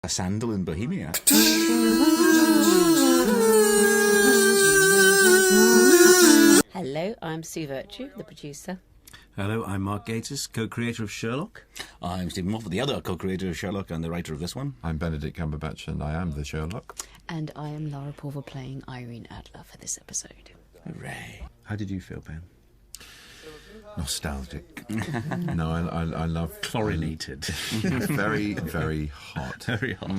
a sandal in Bohemia. Hello, I'm Sue Virtue, the producer. Hello, I'm Mark Gatiss, co-creator of Sherlock. I'm Stephen Moffat, the other co-creator of Sherlock and the writer of this one. I'm Benedict Cumberbatch and I am the Sherlock. And I am Laura Pulver playing Irene Adler for this episode. Hooray. How did you feel, Ben? Nostalgic. No, I love... Chlorinated. Very, very hot. Very hot.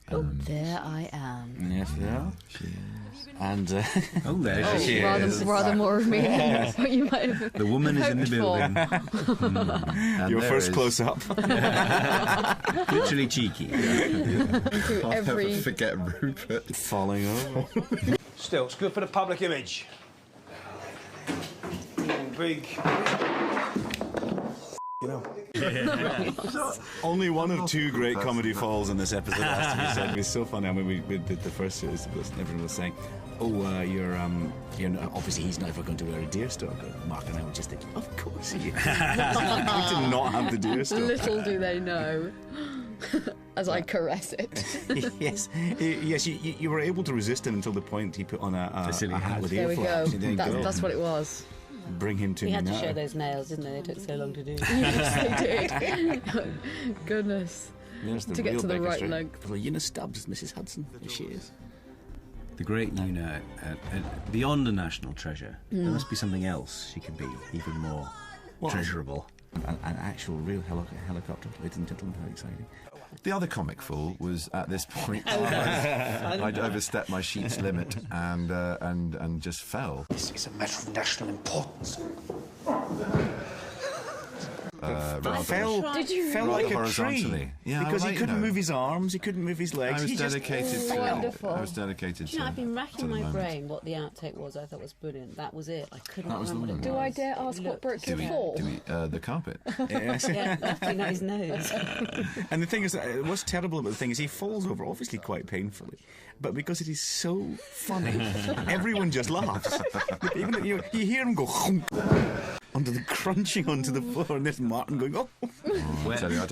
There I am. Yes, yeah. She is. And Oh, there she is. Rather more of me than what you might have. The woman is in the building. And your there first is- close-up. Literally cheeky. I'll never forget Rupert. Falling over. Still, it's good for the public image. Big. You know. Only one of two great comedy falls in this episode, has to be said. It was so funny. I mean, we did the first series, everyone was saying, "Oh, you're obviously he's never going to wear a deerstalker." Mark and I were just thinking, "Of course he is." We did not have the deerstalker. Little do they know, as I caress it. Yes, yes. You were able to resist him until the point he put on a silly hat hat. with There ear we go. flaps. And then go, That's what it was. Bring him to We me had to now. show those nails, didn't they? They took so long to do. Yes, they did. Goodness. There's the To get real to the Baker right Street. length. Well, Una Stubbs, Mrs. Hudson, there she is. The great Una, beyond a national treasure, there must be something else she can be, even more treasurable. An actual real helicopter, ladies and gentlemen, how exciting. The other comic fool was at this point. I'd overstepped my sheet's limit and just fell. This is a matter of national importance. Did you Fell Rather like a tree. horizontally. Yeah, because well, he you couldn't know. move his arms, he couldn't move his legs. I was he just- dedicated to. Wonderful. I was dedicated You know, to. I've been to racking the my moment. brain what the outtake was. I thought was brilliant. That was it. I couldn't That was the remember what it one. was. Do I dare ask what broke your Do we, fall? the carpet? Yes. Yeah, left on his nose. And the thing is, what's terrible about the thing is he falls over, obviously quite painfully, but because it is so funny, everyone just laughs. Even you hear him go onto the crunching onto the floor, and there's Martin going, "Oh." I tell you, I've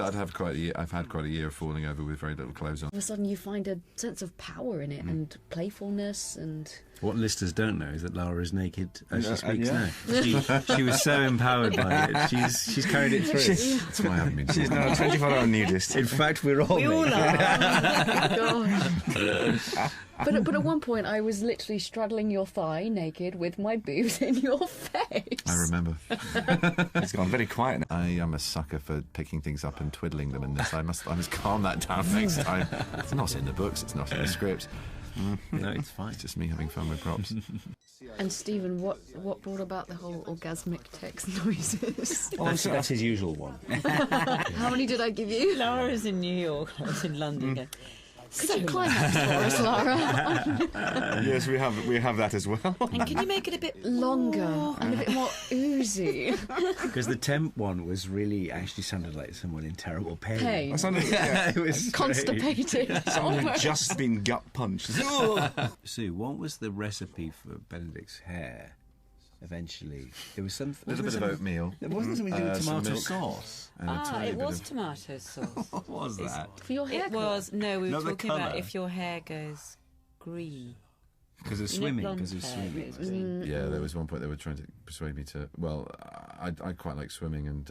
had quite a year of falling over with very little clothes on. All of a sudden you find a sense of power in it and playfulness and... What listeners don't know is that Laura is naked as she speaks yeah. now. She was so empowered by it. She's carried it through. That's why I haven't been. She's now a 24-hour nudist. In fact, we're all We all naked. are. But at one point I was literally straddling your thigh naked with my boobs in your face. I remember. It's gone very quiet now. I am a sucker for picking things up and twiddling them in this. I must calm that down next time. It's not in the books, it's not in the script. No, it's fine. It's just me having fun with props. And Stephen, what brought about the whole orgasmic text noises? That's his usual one. How many did I give you? Laura's in New York. I was in London. Going, Could you climax for us, Laura? Yes, we have that as well. and can you make it a bit Longer and a bit more oozy. Because the temp one was really actually sounded like someone in terrible pain. Pain. It was Constipated. Someone had just been gut punched. Sue, what was the recipe for Benedict's hair? Eventually, it was some A little bit of oatmeal. It wasn't something to do with some tomato milk. sauce. And a Ah, tiny it bit was of... tomato sauce. What was that? For your hair It was, no, we were Not the talking about colour. if your hair goes green. Because of You know, swimming. blonde Because of hair, swimming. it was green. Yeah, there was one point they were trying to persuade me to. Well, I quite like swimming, and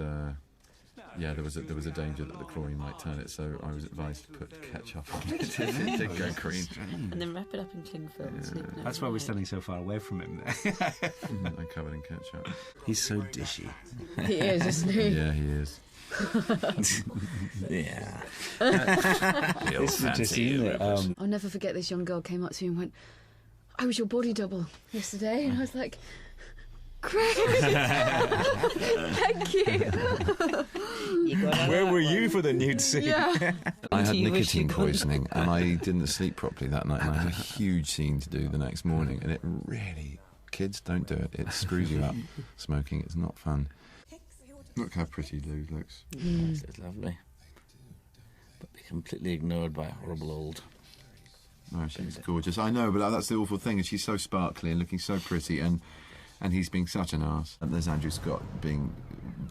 yeah, there was a danger that the chlorine might turn it, so I was advised to put ketchup on it if it did go green. And then wrap it up in cling film and sleep in That's it why we're overnight. standing so far away from him. I covered in ketchup. He's so dishy. He is, isn't he? Yeah, he is. Yeah. It's interesting, isn't it? I'll never forget this young girl came up to me and went, "I was your body double yesterday," and I was like, "Great, thank you." Where were you for the nude scene? Yeah. I had You wish nicotine you'd gone. poisoning, and I didn't sleep properly that night, and I had a huge scene to do the next morning, and it really... Kids, don't do it. It screws you up. Smoking, it's not fun. Look how pretty Lou looks. Yes, it's lovely. But be completely ignored by a horrible old... Oh, she's gorgeous. I know, but that's the awful thing, and she's so sparkly and looking so pretty, and he's being such an arse. And there's Andrew Scott being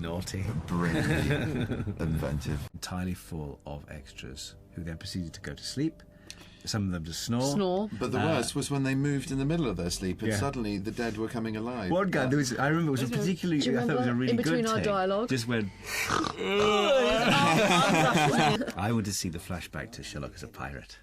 Naughty. brilliantly inventive. Entirely full of extras who then proceeded to go to sleep. Some of them to snore. Snore. But the worst was when they moved in the middle of their sleep and Yeah. suddenly the dead were coming alive. One guy, I remember it was a particularly, Do you I thought it was a remember really in good between our take. dialogue? Just went. I want to see the flashback to Sherlock as a pirate.